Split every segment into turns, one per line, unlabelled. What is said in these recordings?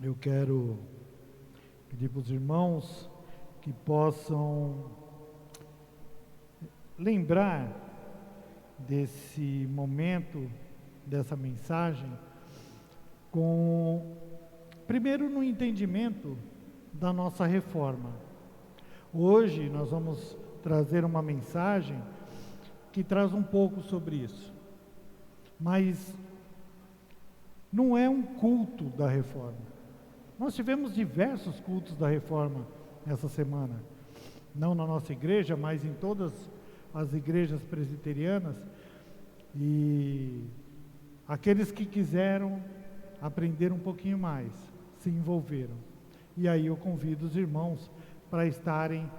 eu quero pedir para os irmãos que possam lembrar desse momento, dessa mensagem, primeiro no entendimento da nossa reforma. Hoje nós vamos trazer uma mensagem que traz um pouco sobre isso, mas não é um culto da reforma. Nós tivemos diversos cultos da reforma essa semana, não na nossa igreja, mas em todas as igrejas presbiterianas, e aqueles que quiseram aprender um pouquinho mais se envolveram. E aí eu convido os irmãos para estarem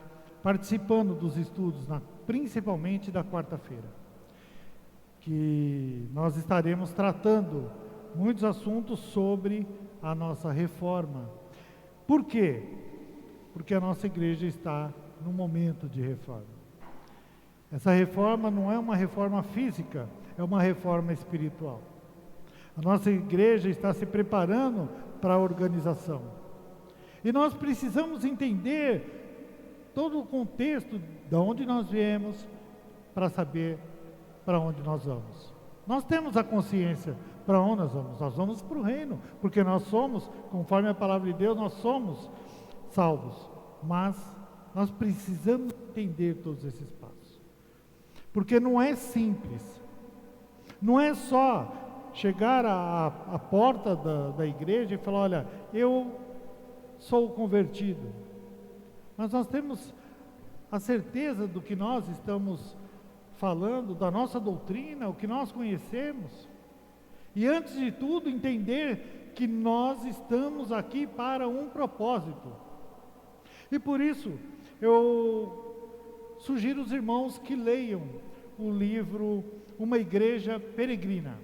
participando dos estudos, principalmente da quarta-feira, que nós estaremos tratando muitos assuntos sobre a nossa reforma. Por quê? Porque a nossa igreja está num momento de reforma. Essa reforma não é uma reforma física, é uma reforma espiritual. A nossa igreja está se preparando para a organização. E nós precisamos entender todo o contexto de onde nós viemos para saber para onde nós vamos. Nós temos a consciência para onde nós vamos. Nós vamos para o reino, porque nós somos, conforme a palavra de Deus, nós somos salvos. Mas nós precisamos entender todos esses passos. Porque não é simples. Não é só chegar à porta da igreja e falar, olha, eu sou convertido. Mas nós temos a certeza do que nós estamos falando, da nossa doutrina, o que nós conhecemos. E antes de tudo, entender que nós estamos aqui para um propósito. E por isso, eu sugiro os irmãos que leiam o livro Uma Igreja Peregrina.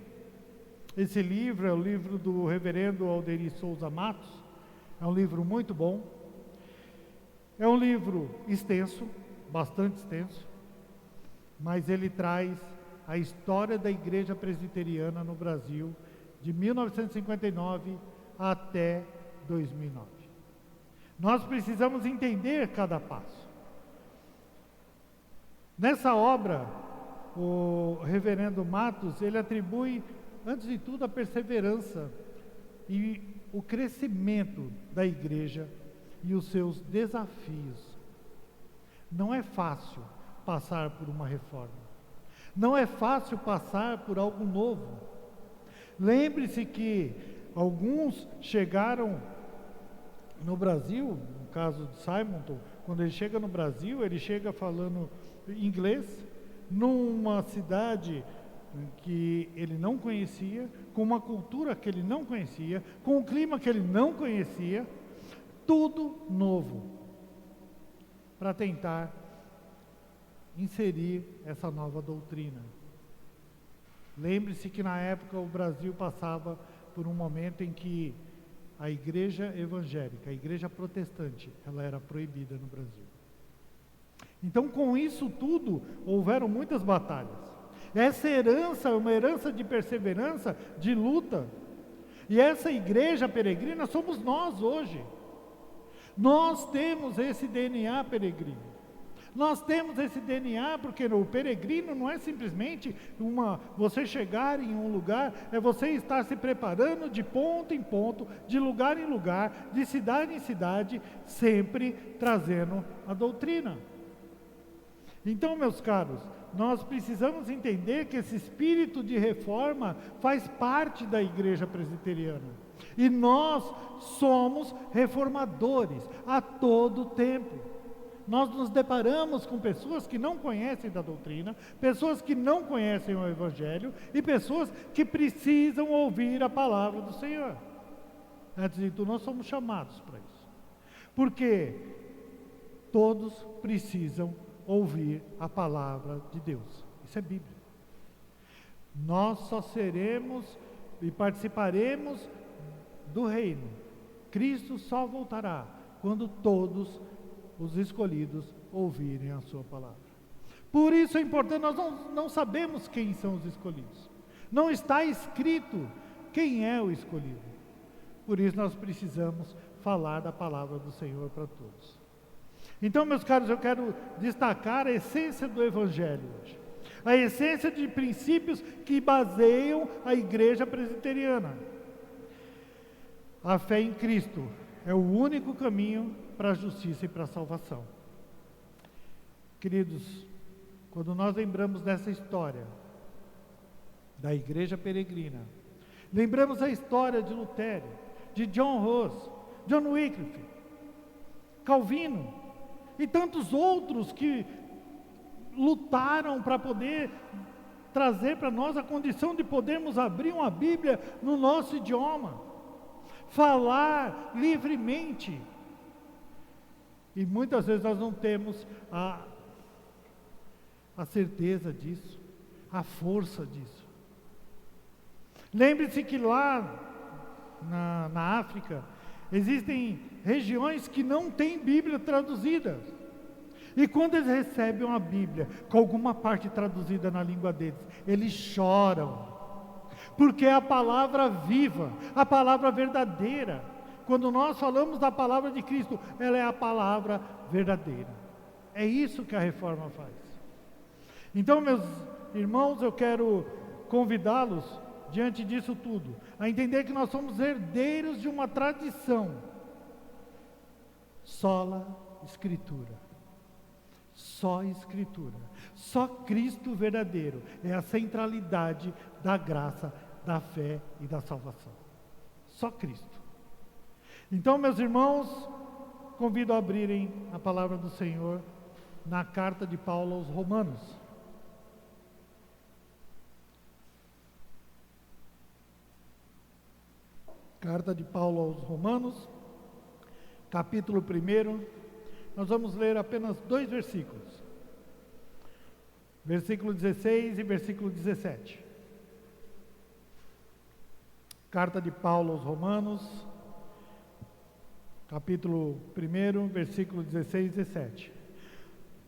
Esse livro é o livro do reverendo Alderi Souza Matos. É um livro muito bom. É um livro extenso, bastante extenso, mas ele traz a história da igreja presbiteriana no Brasil de 1959 até 2009. Nós precisamos entender cada passo. Nessa obra, o reverendo Matos, ele atribui, antes de tudo, a perseverança e o crescimento da igreja e os seus desafios. Não é fácil passar por uma reforma. Não é fácil passar por algo novo. Lembre-se que alguns chegaram no Brasil, no caso de Simonton, quando ele chega no Brasil, ele chega falando inglês, numa cidade que ele não conhecia, com uma cultura que ele não conhecia, com um clima que ele não conhecia, tudo novo, para tentar inserir essa nova doutrina. Lembre-se que na época o Brasil passava por um momento em que a igreja evangélica, a igreja protestante, ela era proibida no Brasil. Então, com isso tudo, houveram muitas batalhas. Essa herança é uma herança de perseverança, de luta. E essa igreja peregrina somos nós hoje. Nós temos esse DNA peregrino. Nós temos esse DNA porque o peregrino não é simplesmente você chegar em um lugar, é você estar se preparando de ponto em ponto, de lugar em lugar, de cidade em cidade, sempre trazendo a doutrina. Então, meus caros, nós precisamos entender que esse espírito de reforma faz parte da igreja presbiteriana. E nós somos reformadores a todo tempo. Nós nos deparamos com pessoas que não conhecem da doutrina, pessoas que não conhecem o Evangelho e pessoas que precisam ouvir a palavra do Senhor. Antes de tudo, nós somos chamados para isso. Porque todos precisam ouvir a palavra de Deus. Isso é Bíblia. Nós só seremos e participaremos do reino. Cristo só voltará quando todos os escolhidos ouvirem a sua palavra. Por isso é importante, nós não sabemos quem são os escolhidos. Não está escrito quem é o escolhido. Por isso nós precisamos falar da palavra do Senhor para todos. Então, meus caros, eu quero destacar a essência do Evangelho hoje. A essência de princípios que baseiam a igreja presbiteriana. A fé em Cristo é o único caminho para a justiça e para a salvação. Queridos, quando nós lembramos dessa história da igreja peregrina, lembramos a história de Lutero, de John Hus, John Wycliffe, Calvino e tantos outros que lutaram para poder trazer para nós a condição de podermos abrir uma Bíblia no nosso idioma, falar livremente. E muitas vezes nós não temos a certeza disso, a força disso. Lembre-se que lá na África existem regiões que não têm Bíblia traduzida. E quando eles recebem uma Bíblia com alguma parte traduzida na língua deles, eles choram, porque é a palavra viva, a palavra verdadeira. Quando nós falamos da palavra de Cristo, ela é a palavra verdadeira. É isso que a reforma faz. Então, meus irmãos, eu quero convidá-los, diante disso tudo, a entender que nós somos herdeiros de uma tradição. Sola Escritura. Só Escritura, só Cristo verdadeiro é a centralidade da graça, da fé e da salvação. Só Cristo. Então, meus irmãos, convido a abrirem a palavra do Senhor na carta de Paulo aos Romanos. Carta de Paulo aos Romanos, capítulo 1. Nós vamos ler apenas 2 versículos. Versículo 16 e versículo 17. Carta de Paulo aos Romanos, capítulo 1, versículo 16 e 17.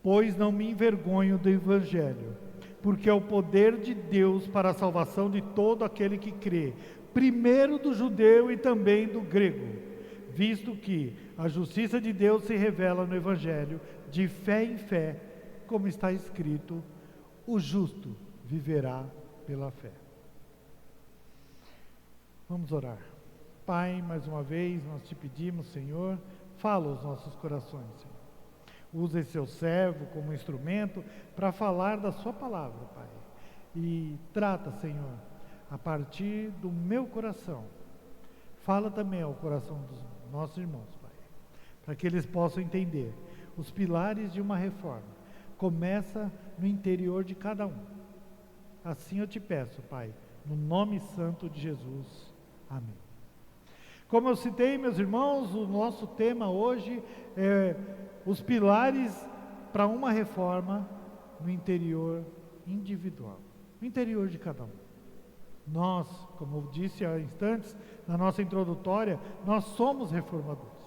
Pois não me envergonho do Evangelho, porque é o poder de Deus para a salvação de todo aquele que crê, primeiro do judeu e também do grego. Visto que a justiça de Deus se revela no Evangelho, de fé em fé, como está escrito, o justo viverá pela fé. Vamos orar. Pai, mais uma vez nós te pedimos, Senhor, fala aos nossos corações, Senhor. Usa esse seu servo como instrumento para falar da sua palavra, Pai. E trata, Senhor, a partir do meu coração. Fala também ao coração dos nossos irmãos, Pai, para que eles possam entender os pilares de uma reforma. Começa no interior de cada um. Assim eu te peço, Pai, no nome santo de Jesus. Amém. Como eu citei, meus irmãos, o nosso tema hoje é os pilares para uma reforma no interior individual, no interior de cada um. Nós, como eu disse há instantes, na nossa introdutória, nós somos reformadores.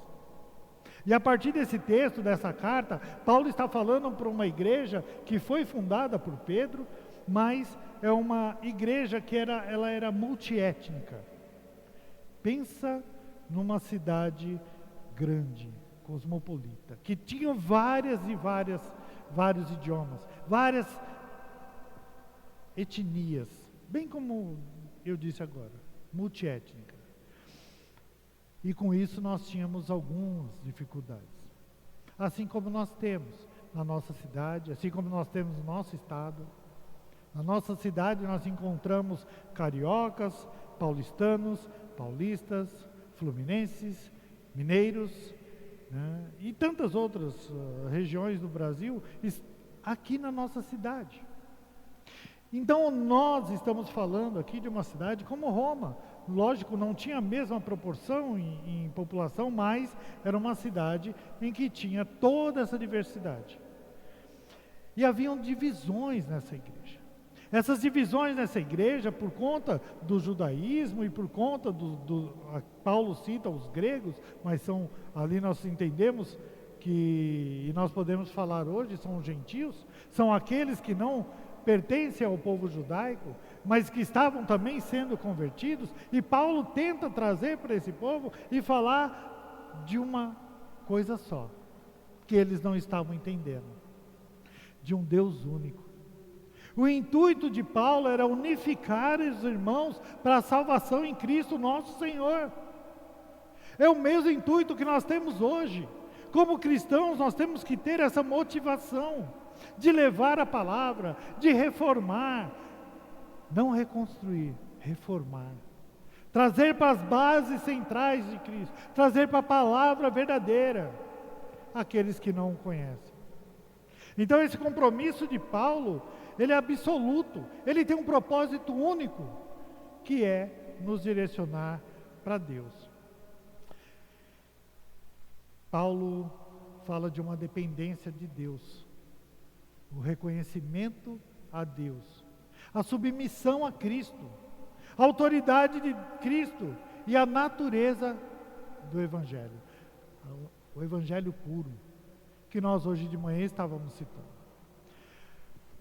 E a partir desse texto, dessa carta, Paulo está falando para uma igreja que foi fundada por Pedro, mas é uma igreja que ela era multiétnica. Pensa numa cidade grande, cosmopolita, que tinha vários idiomas, várias etnias, bem como eu disse agora, multiétnica. E com isso nós tínhamos algumas dificuldades. Assim como nós temos na nossa cidade, assim como nós temos no nosso estado. Na nossa cidade nós encontramos cariocas, paulistanos, paulistas, fluminenses, mineiros, né, e tantas outras regiões do Brasil aqui na nossa cidade. Então nós estamos falando aqui de uma cidade como Roma. Lógico, não tinha a mesma proporção em população, mas era uma cidade em que tinha toda essa diversidade. E haviam divisões nessa igreja. Essas divisões nessa igreja, por conta do judaísmo e por conta Paulo cita os gregos, mas ali nós entendemos que, e nós podemos falar hoje, são os gentios, são aqueles que não pertencem ao povo judaico, mas que estavam também sendo convertidos, e Paulo tenta trazer para esse povo e falar de uma coisa só, que eles não estavam entendendo, de um Deus único. O intuito de Paulo era unificar os irmãos para a salvação em Cristo nosso Senhor. É o mesmo intuito que nós temos hoje. Como cristãos, nós temos que ter essa motivação de levar a palavra, de reformar, não reconstruir, reformar. Trazer para as bases centrais de Cristo, trazer para a palavra verdadeira aqueles que não o conhecem. Então esse compromisso de Paulo, ele é absoluto, ele tem um propósito único, que é nos direcionar para Deus. Paulo fala de uma dependência de Deus, o reconhecimento a Deus, a submissão a Cristo, a autoridade de Cristo e a natureza do Evangelho. O Evangelho puro, que nós hoje de manhã estávamos citando.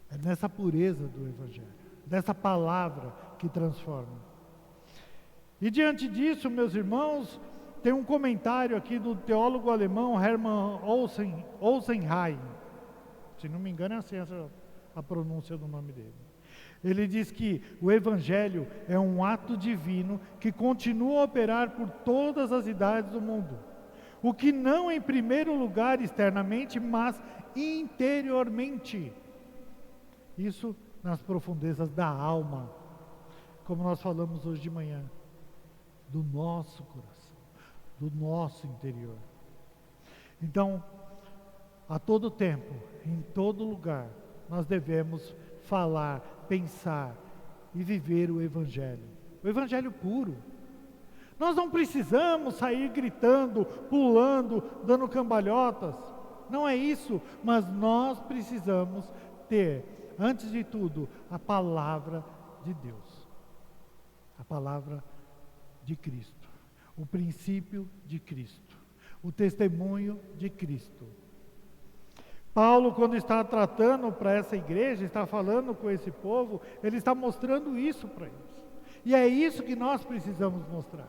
É nessa pureza do Evangelho, dessa palavra que transforma. E diante disso, meus irmãos, tem um comentário aqui do teólogo alemão Hermann Olsenheim. Se não me engano, é assim a pronúncia do nome dele. Ele diz que o Evangelho é um ato divino que continua a operar por todas as idades do mundo. O que não em primeiro lugar externamente, mas interiormente. Isso nas profundezas da alma, como nós falamos hoje de manhã, do nosso coração, do nosso interior. Então, a todo tempo, em todo lugar, nós devemos falar, pensar e viver o Evangelho puro. Nós não precisamos sair gritando, pulando, dando cambalhotas, não é isso, mas nós precisamos ter, antes de tudo, a palavra de Deus, a palavra de Cristo, o princípio de Cristo, o testemunho de Cristo. Paulo, quando está tratando para essa igreja, está falando com esse povo, ele está mostrando isso para eles. E é isso que nós precisamos mostrar.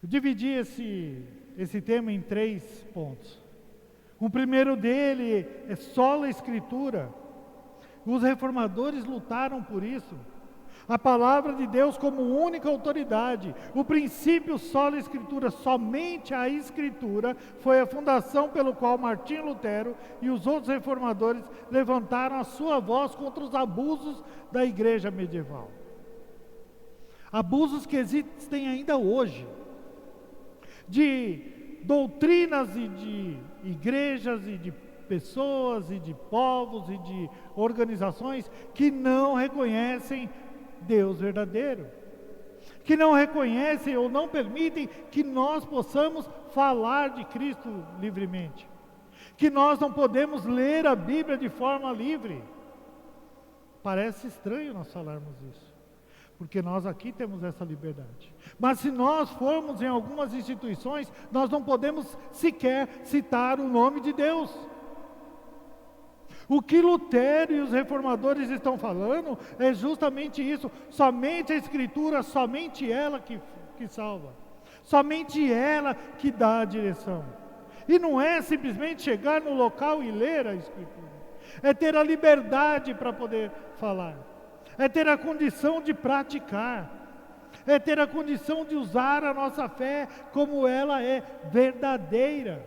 Eu dividi esse tema em 3 pontos. O primeiro dele é sola Escritura. Os reformadores lutaram por isso. A palavra de Deus como única autoridade. O princípio sola Escritura, somente a Escritura, foi a fundação pelo qual Martinho Lutero e os outros reformadores levantaram a sua voz contra os abusos da igreja medieval. Abusos que existem ainda hoje. De doutrinas e de igrejas e de pessoas e de povos e de organizações que não reconhecem Deus verdadeiro, que não reconhecem ou não permitem que nós possamos falar de Cristo livremente, que nós não podemos ler a Bíblia de forma livre. Parece estranho nós falarmos isso, porque nós aqui temos essa liberdade. Mas se nós formos em algumas instituições, nós não podemos sequer citar o nome de Deus. O que Lutero e os reformadores estão falando é justamente isso. Somente a Escritura, somente ela que salva. Somente ela que dá a direção. E não é simplesmente chegar no local e ler a Escritura. É ter a liberdade para poder falar. É ter a condição de praticar. É ter a condição de usar a nossa fé como ela é verdadeira.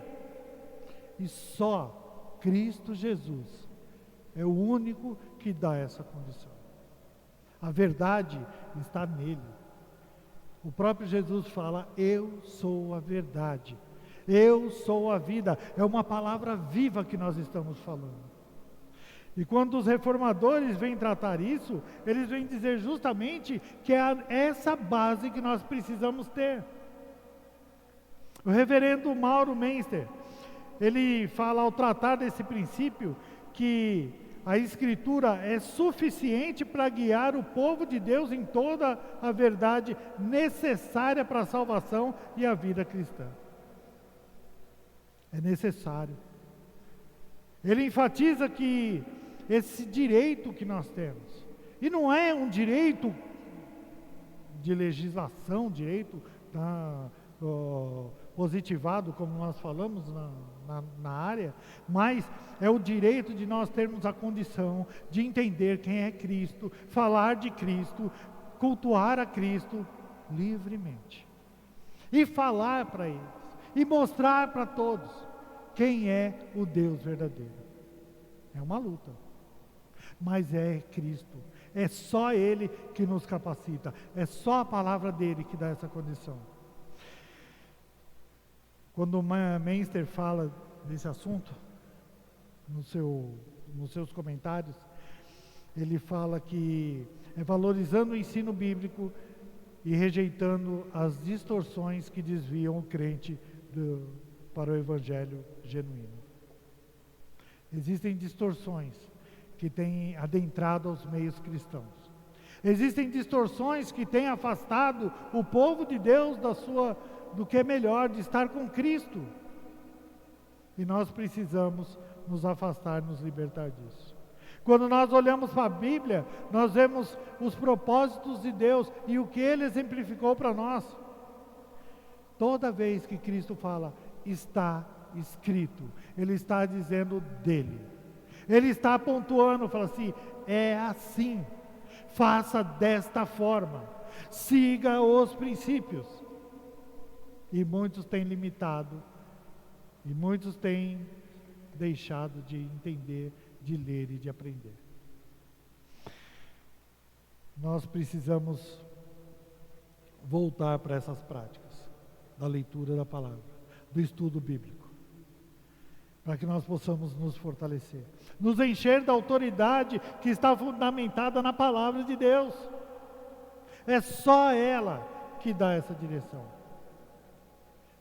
E só Cristo Jesus é o único que dá essa condição. A verdade está nele. O próprio Jesus fala: eu sou a verdade, eu sou a vida. É uma palavra viva que nós estamos falando. E quando os reformadores vêm tratar isso, eles vêm dizer justamente que é essa base que nós precisamos ter. O reverendo Mauro Menster, ele fala ao tratar desse princípio que a Escritura é suficiente para guiar o povo de Deus em toda a verdade necessária para a salvação e a vida cristã. É necessário. Ele enfatiza que esse direito que nós temos. E não é um direito de legislação, direito positivado, como nós falamos na área, mas é o direito de nós termos a condição de entender quem é Cristo, falar de Cristo, cultuar a Cristo livremente. E falar para eles, e mostrar para todos quem é o Deus verdadeiro. É uma luta, mas é Cristo. É só Ele que nos capacita. É só a palavra dEle que dá essa condição. Quando o Menster fala desse assunto, nos seus comentários, ele fala que é valorizando o ensino bíblico e rejeitando as distorções que desviam o crente para o evangelho genuíno. Existem distorções que têm adentrado aos meios cristãos. Existem distorções que têm afastado o povo de Deus do que é melhor, de estar com Cristo. E nós precisamos nos afastar, nos libertar disso. Quando nós olhamos para a Bíblia, nós vemos os propósitos de Deus e o que Ele exemplificou para nós. Toda vez que Cristo fala, está escrito, Ele está dizendo dele. Ele está pontuando, fala assim, é assim, faça desta forma, siga os princípios. E muitos têm limitado, e muitos têm deixado de entender, de ler e de aprender. Nós precisamos voltar para essas práticas, da leitura da palavra, do estudo bíblico, para que nós possamos nos fortalecer, nos encher da autoridade que está fundamentada na palavra de Deus. É só ela que dá essa direção.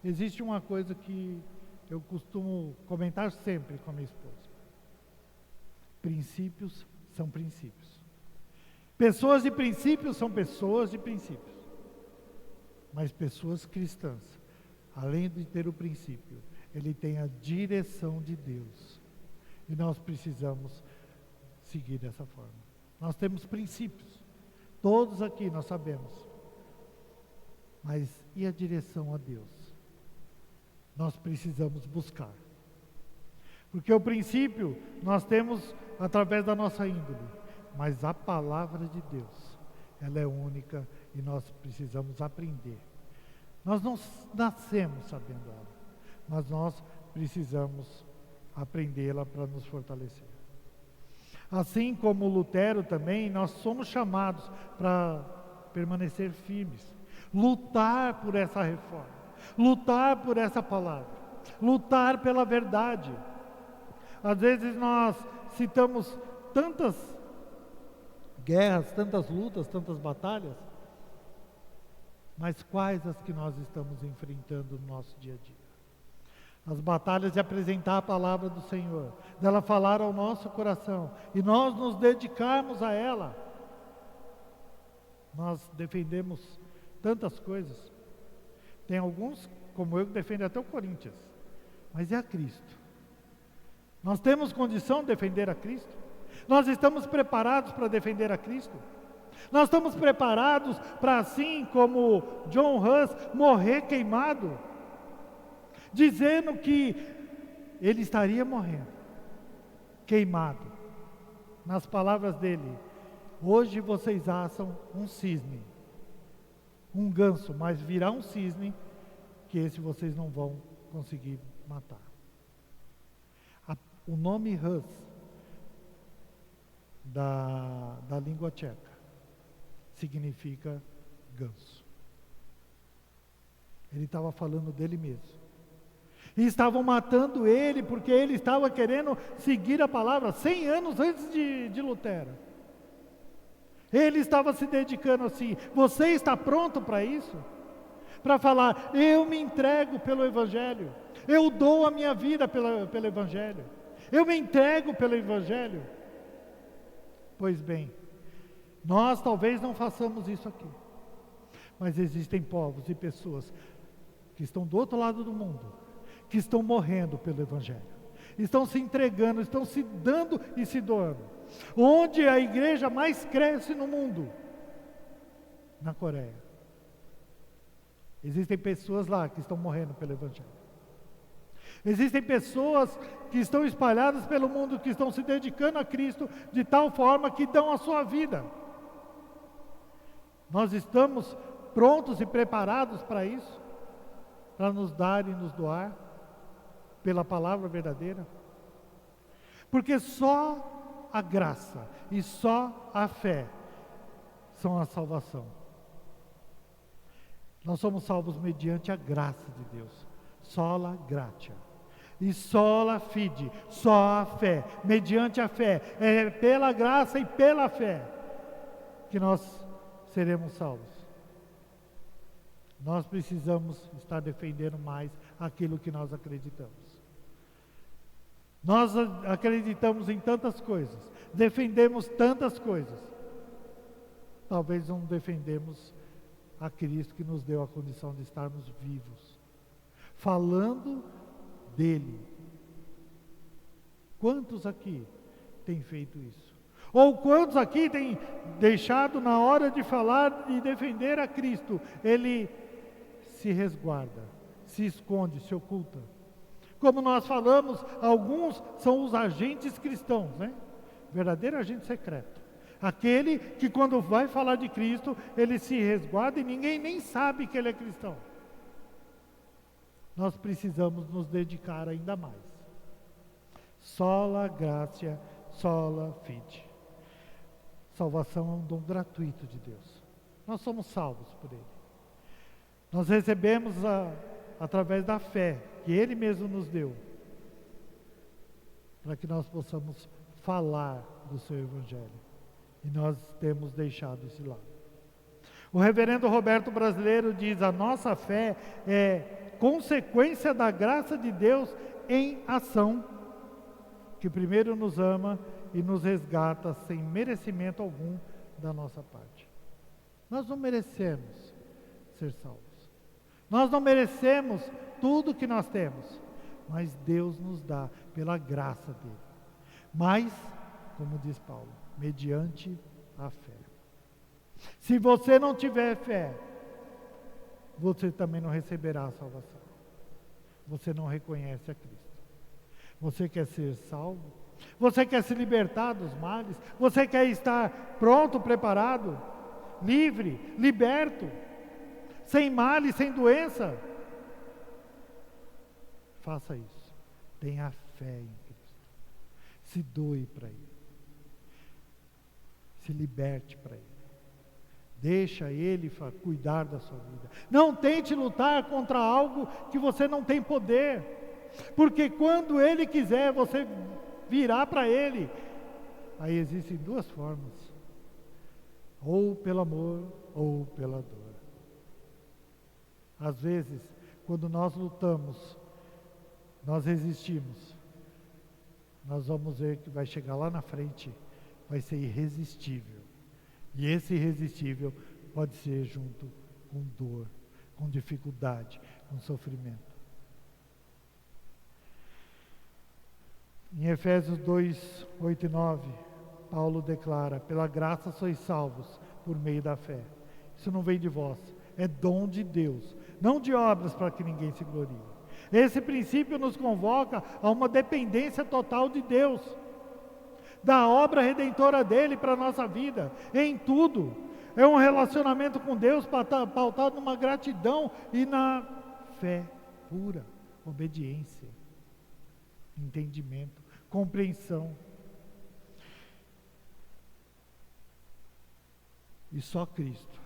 Existe uma coisa que eu costumo comentar sempre com a minha esposa. Princípios são princípios. Pessoas de princípios são pessoas de princípios. Mas pessoas cristãs, além de ter o princípio, ele tem a direção de Deus. E nós precisamos seguir dessa forma. Nós temos princípios. Todos aqui nós sabemos. Mas e a direção a Deus? Nós precisamos buscar. Porque o princípio nós temos através da nossa índole. Mas a palavra de Deus, ela é única e nós precisamos aprender. Nós não nascemos sabendo ela, mas nós precisamos aprendê-la para nos fortalecer. Assim como Lutero também, nós somos chamados para permanecer firmes, lutar por essa reforma, lutar por essa palavra, lutar pela verdade. Às vezes nós citamos tantas guerras, tantas lutas, tantas batalhas, mas quais as que nós estamos enfrentando no nosso dia a dia? As batalhas de apresentar a palavra do Senhor, dela falar ao nosso coração, e nós nos dedicarmos a ela. Nós defendemos tantas coisas. Tem alguns, como eu, que defendem até o Corinthians, mas é a Cristo. Nós temos condição de defender a Cristo? Nós estamos preparados para defender a Cristo? Nós estamos preparados para, assim como John Hus, morrer queimado, dizendo que ele estaria morrendo, queimado. Nas palavras dele, hoje vocês assam um cisne, um ganso, mas virá um cisne que esse vocês não vão conseguir matar. O nome Hus, da língua tcheca, significa ganso. Ele estava falando dele mesmo. E estavam matando ele porque ele estava querendo seguir a palavra 100 anos antes de Lutero. Ele estava se dedicando assim. Você está pronto para isso? Para falar, eu me entrego pelo Evangelho. Eu dou a minha vida pelo Evangelho. Eu me entrego pelo Evangelho. Pois bem, nós talvez não façamos isso aqui. Mas existem povos e pessoas que estão do outro lado do mundo, que estão morrendo pelo Evangelho. estão se entregando, estão se dando e se doando. Onde a igreja mais cresce no mundo? Na Coreia. Existem pessoas lá que estão morrendo pelo Evangelho. Existem pessoas que estão espalhadas pelo mundo, que estão se dedicando a Cristo de tal forma que dão a sua vida. Nós estamos prontos e preparados para isso? Para nos dar e nos doar pela palavra verdadeira? Porque só a graça e só a fé são a salvação. Nós somos salvos mediante a graça de Deus. Sola gratia. E sola fide, só a fé, mediante a fé, é pela graça e pela fé que nós seremos salvos. Nós precisamos estar defendendo mais aquilo que nós acreditamos. Nós acreditamos em tantas coisas, defendemos tantas coisas, talvez não defendemos a Cristo que nos deu a condição de estarmos vivos, falando dele. Quantos aqui têm feito isso? Ou quantos aqui têm deixado na hora de falar e defender a Cristo, ele se resguarda, se esconde, se oculta? Como nós falamos, alguns são os agentes cristãos, né? Verdadeiro agente secreto. Aquele que quando vai falar de Cristo, ele se resguarda e ninguém nem sabe que ele é cristão. Nós precisamos nos dedicar ainda mais. Sola gratia, sola fide. Salvação é um dom gratuito de Deus. Nós somos salvos por Ele. Nós recebemos através da fé que Ele mesmo nos deu, para que nós possamos falar do Seu Evangelho. E nós temos deixado esse lado. O reverendo Roberto Brasileiro diz: a nossa fé é consequência da graça de Deus em ação, que primeiro nos ama e nos resgata sem merecimento algum da nossa parte. Nós não merecemos ser salvos. Nós não merecemos tudo que nós temos, mas Deus nos dá pela graça dele. Mas, como diz Paulo, mediante a fé. Se você não tiver fé, você também não receberá a salvação. Você não reconhece a Cristo. Você quer ser salvo? Você quer se libertar dos males? Você quer estar pronto, preparado, livre, liberto, sem males, sem doença? Faça isso. Tenha fé em Cristo. Se doe para Ele. Se liberte para Ele. Deixa Ele cuidar da sua vida. Não tente lutar contra algo que você não tem poder. Porque quando Ele quiser, você virá para Ele. Aí existem duas formas. Ou pelo amor, ou pela dor. Às vezes, quando nós lutamos, nós resistimos. Nós vamos ver que vai chegar lá na frente, vai ser irresistível. E esse irresistível pode ser junto com dor, com dificuldade, com sofrimento. Em Efésios 2, 8 e 9, Paulo declara: pela graça sois salvos por meio da fé. Isso não vem de vós, é dom de Deus, não de obras para que ninguém se glorie. Esse princípio nos convoca a uma dependência total de Deus, da obra redentora dele para a nossa vida, em tudo. É um relacionamento com Deus pautado numa gratidão e na fé pura, obediência, entendimento, compreensão. E só Cristo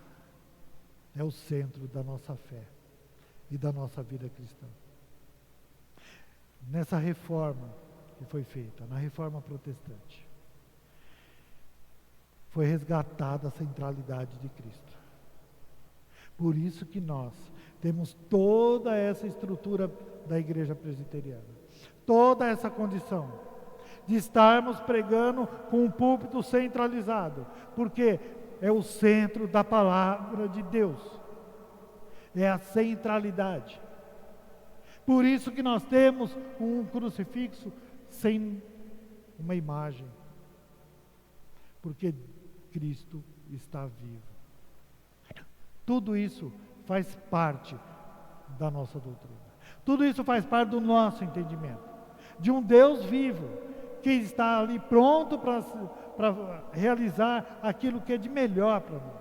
é o centro da nossa fé e da nossa vida cristã. Nessa reforma que foi feita, na reforma protestante, foi resgatada a centralidade de Cristo. Por isso que nós temos toda essa estrutura da igreja presbiteriana, toda essa condição de estarmos pregando com um púlpito centralizado, porque é o centro da palavra de Deus, é a centralidade. Por isso que nós temos um crucifixo sem uma imagem, porque Cristo está vivo. Tudo isso faz parte da nossa doutrina. Tudo isso faz parte do nosso entendimento. De um Deus vivo, que está ali pronto para realizar aquilo que é de melhor para nós.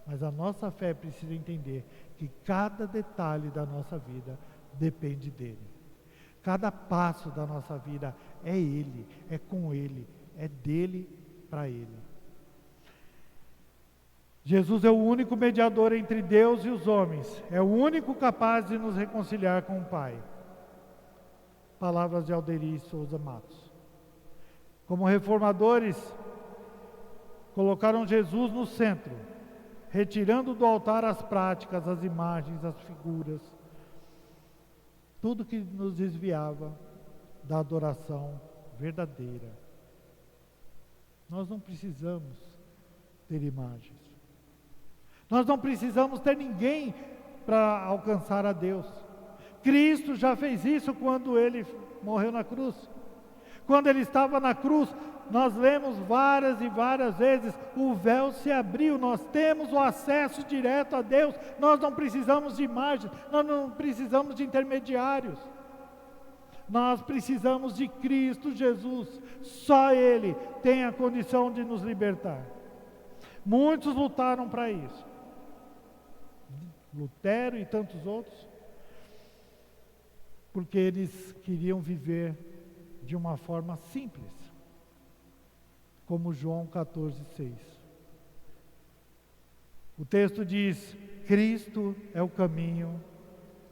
Mas a nossa fé precisa entender que cada detalhe da nossa vida depende dele. Cada passo da nossa vida é ele, é com ele, é dele para ele. Jesus é o único mediador entre Deus e os homens, é o único capaz de nos reconciliar com o Pai. Palavras de Alderi Souza Matos. Como reformadores, colocaram Jesus no centro, retirando do altar as práticas, as imagens, as figuras, tudo que nos desviava da adoração verdadeira. Nós não precisamos ter imagens. Nós não precisamos ter ninguém para alcançar a Deus. Cristo já fez isso quando ele morreu na cruz. Quando ele estava na cruz, nós lemos várias e várias vezes, o véu se abriu, nós temos o acesso direto a Deus, nós não precisamos de imagens, nós não precisamos de intermediários. Nós precisamos de Cristo Jesus, só Ele tem a condição de nos libertar. Muitos lutaram para isso. Lutero e tantos outros, porque eles queriam viver de uma forma simples, como João 14,6. O texto diz: Cristo é o caminho,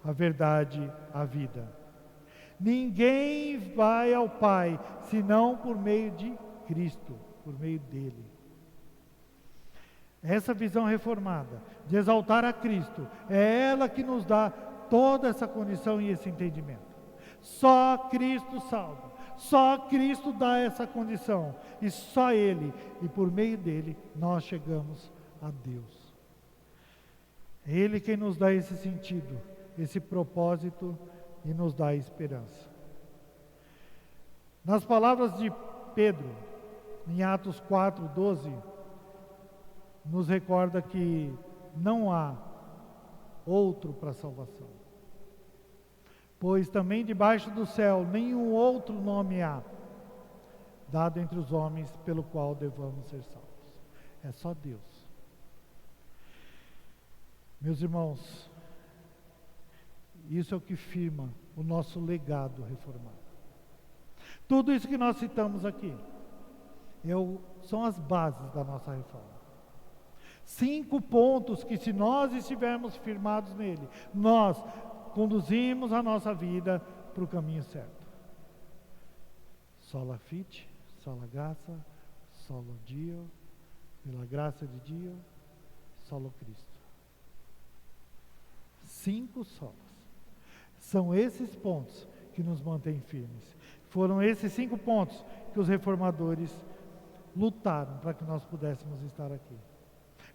a verdade, a vida. Ninguém vai ao Pai, senão por meio de Cristo, por meio dele. Essa visão reformada, de exaltar a Cristo, é ela que nos dá toda essa condição e esse entendimento. Só Cristo salva, só Cristo dá essa condição, e só Ele, e por meio dele, nós chegamos a Deus. É Ele quem nos dá esse sentido, esse propósito, e nos dá esperança. Nas palavras de Pedro, em Atos 4:12, nos recorda que não há outro para salvação. Pois também debaixo do céu nenhum outro nome há, dado entre os homens, pelo qual devamos ser salvos. É só Deus. Meus irmãos, isso é o que firma o nosso legado reformado. Tudo isso que nós citamos aqui são as bases da nossa reforma. 5 pontos que, se nós estivermos firmados nele, nós conduzimos a nossa vida para o caminho certo. Sola fide, sola graça, solo Dio, pela graça de Dio, solo Cristo. 5 solas. São esses pontos que nos mantêm firmes. Foram esses 5 pontos que os reformadores lutaram para que nós pudéssemos estar aqui.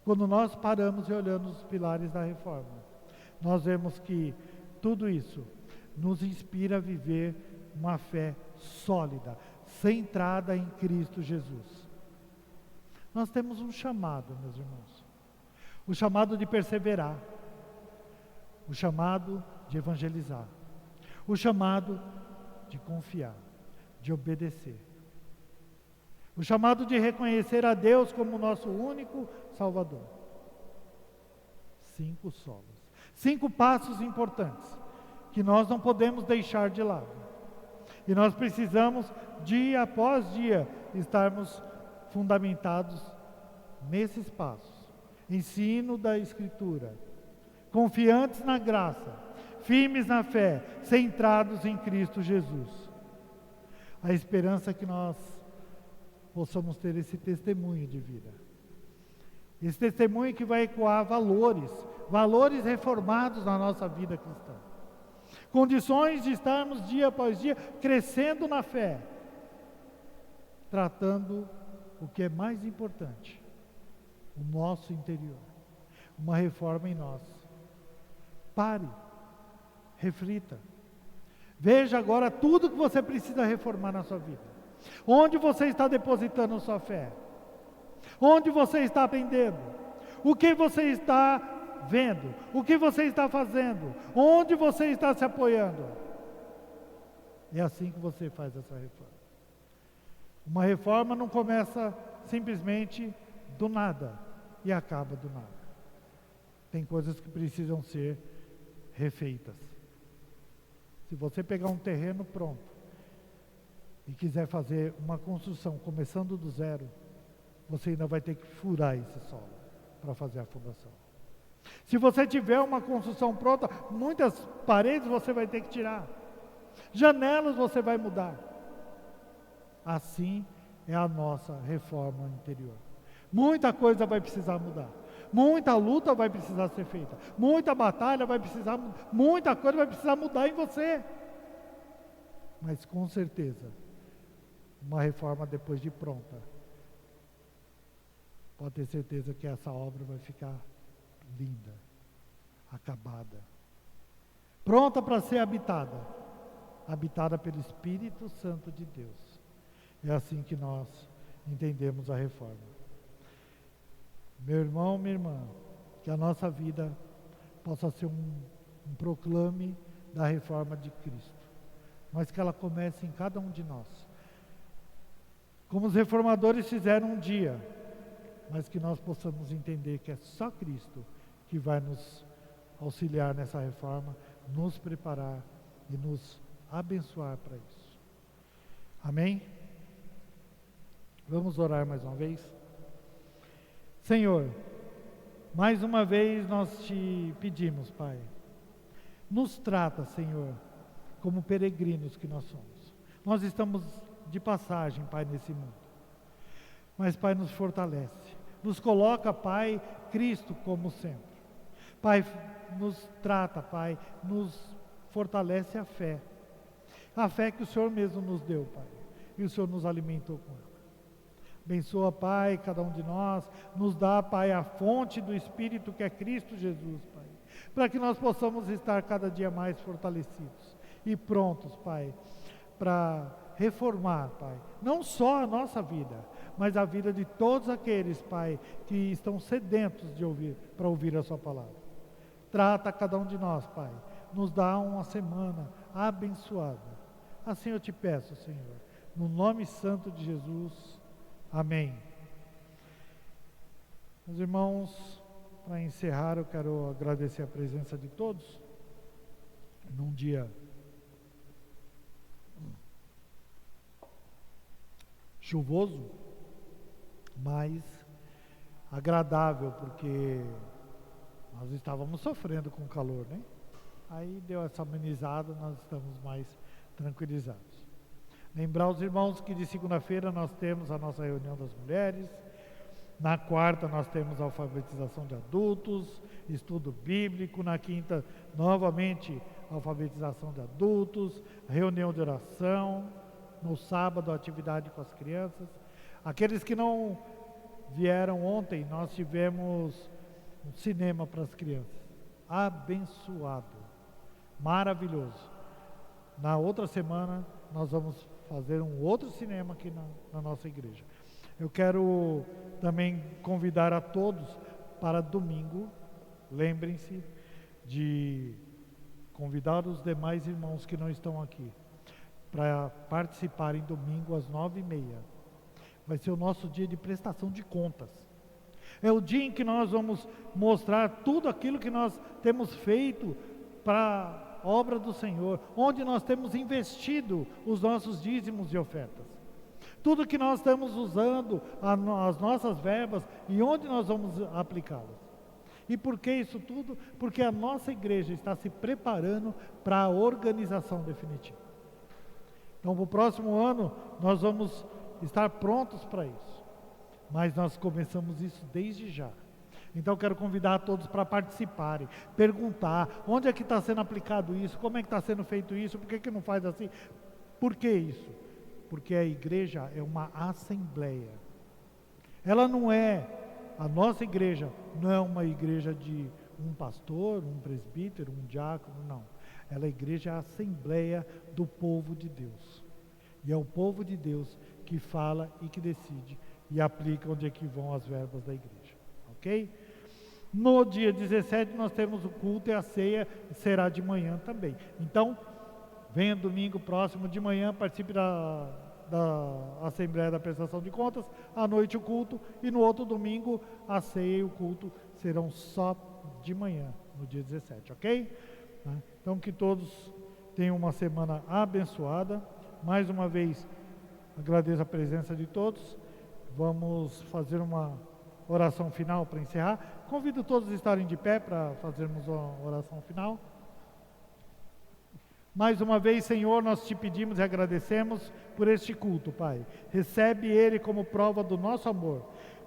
Quando nós paramos e olhamos os pilares da reforma, nós vemos que tudo isso nos inspira a viver uma fé sólida, centrada em Cristo Jesus. Nós temos um chamado, meus irmãos. O chamado de perseverar. O chamado de evangelizar. O chamado de confiar, de obedecer. O chamado de reconhecer a Deus como nosso único Salvador. 5 solas. 5 passos importantes que nós não podemos deixar de lado. E nós precisamos, dia após dia, estarmos fundamentados nesses passos. Ensino da Escritura. Confiantes na graça. Firmes na fé. Centrados em Cristo Jesus. A esperança que nós possamos ter esse testemunho de vida. Esse testemunho que vai ecoar valores reformados na nossa vida cristã. Condições de estarmos dia após dia crescendo na fé, tratando o que é mais importante, o nosso interior, uma reforma em nós. Pare, reflita, Veja agora tudo que você precisa reformar na sua vida. Onde você está depositando sua fé? Onde você está aprendendo? O que você está vendo? O que você está fazendo? Onde você está se apoiando? É assim que você faz essa reforma. Uma reforma não começa simplesmente do nada e acaba do nada. Tem coisas que precisam ser refeitas. Se você pegar um terreno pronto e quiser fazer uma construção começando do zero, você ainda vai ter que furar esse solo para fazer a fundação. Se você tiver uma construção pronta, muitas paredes você vai ter que tirar. Janelas você vai mudar. Assim é a nossa reforma interior. Muita coisa vai precisar mudar. Muita luta vai precisar ser feita. Muita batalha vai precisar, muita coisa vai precisar mudar em você. Mas com certeza, uma reforma depois de pronta, pode ter certeza que essa obra vai ficar linda, acabada, pronta para ser habitada, habitada pelo Espírito Santo de Deus. É assim que nós entendemos a reforma. Meu irmão, minha irmã, que a nossa vida possa ser um proclame da reforma de Cristo, mas que ela comece em cada um de nós, como os reformadores fizeram um dia, mas que nós possamos entender que é só Cristo que vai nos auxiliar nessa reforma, nos preparar e nos abençoar para isso. Amém? Vamos orar mais uma vez? Senhor, mais uma vez nós te pedimos, Pai, nos trata, Senhor, como peregrinos que nós somos. Nós estamos de passagem, Pai, nesse mundo. Mas, Pai, nos fortalece. Nos coloca, Pai, Cristo como centro. Pai, nos trata, Pai, nos fortalece a fé. A fé que o Senhor mesmo nos deu, Pai. E o Senhor nos alimentou com ela. Abençoa, Pai, cada um de nós. Nos dá, Pai, a fonte do Espírito que é Cristo Jesus, Pai. Para que nós possamos estar cada dia mais fortalecidos e prontos, Pai, para reformar, Pai, não só a nossa vida, mas a vida de todos aqueles, Pai, que estão sedentos de ouvir, para ouvir a Sua palavra. Trata cada um de nós, Pai, nos dá uma semana abençoada. Assim eu te peço, Senhor, no nome santo de Jesus, amém. Meus irmãos, para encerrar, eu quero agradecer a presença de todos, num dia chuvoso, mas agradável, porque nós estávamos sofrendo com o calor, né? Aí deu essa amenizada, nós estamos mais tranquilizados. Lembrar os irmãos que de segunda-feira nós temos a nossa reunião das mulheres, na quarta nós temos a alfabetização de adultos, estudo bíblico, na quinta novamente alfabetização de adultos, reunião de oração, no sábado atividade com as crianças. Aqueles que não vieram ontem, nós tivemos um cinema para as crianças, abençoado, maravilhoso. Na outra semana nós vamos fazer um outro cinema aqui na nossa igreja. Eu quero também convidar a todos para domingo, lembrem-se de convidar os demais irmãos que não estão aqui, para participarem domingo às 9h30. Vai ser o nosso dia de prestação de contas. É o dia em que nós vamos mostrar tudo aquilo que nós temos feito para a obra do Senhor, onde nós temos investido os nossos dízimos e ofertas. Tudo que nós estamos usando, as nossas verbas, e onde nós vamos aplicá-las. E por que isso tudo? Porque a nossa igreja está se preparando para a organização definitiva. Então, para o próximo ano, nós vamos estar prontos para isso. Mas nós começamos isso desde já. Então, eu quero convidar a todos para participarem, perguntar, onde é que está sendo aplicado isso, como é que está sendo feito isso, por que não faz assim? Por que isso? Porque a igreja é uma assembleia. Ela não é, a nossa igreja não é uma igreja de um pastor, um presbítero, um diácono, não. Ela é a igreja, a assembleia do povo de Deus. E é o povo de Deus que fala e que decide e aplica onde é que vão as verbas da igreja. Ok? No dia 17 nós temos o culto e a ceia será de manhã também. Então, venha domingo próximo de manhã, participe da Assembleia da Prestação de Contas, à noite o culto, e no outro domingo a ceia e o culto serão só de manhã, no dia 17, ok? Então que todos tenham uma semana abençoada. Mais uma vez, agradeço a presença de todos. Vamos fazer uma oração final para encerrar. Convido todos a estarem de pé para fazermos uma oração final. Mais uma vez, Senhor, nós te pedimos e agradecemos por este culto, Pai. Recebe ele como prova do nosso amor.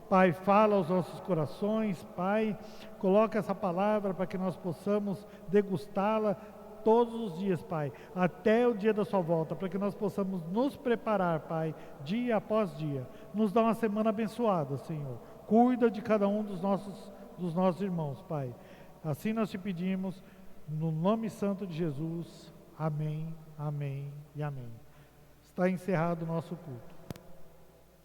Pai, fala aos nossos corações, Pai, coloca essa palavra para que nós possamos degustá-la todos os dias, Pai, até o dia da sua volta, para que nós possamos nos preparar, Pai, dia após dia. Nos dá uma semana abençoada, Senhor. Cuida de cada um dos nossos irmãos, Pai. Assim nós te pedimos, no nome santo de Jesus. Amém, amém e amém. Está encerrado o nosso culto.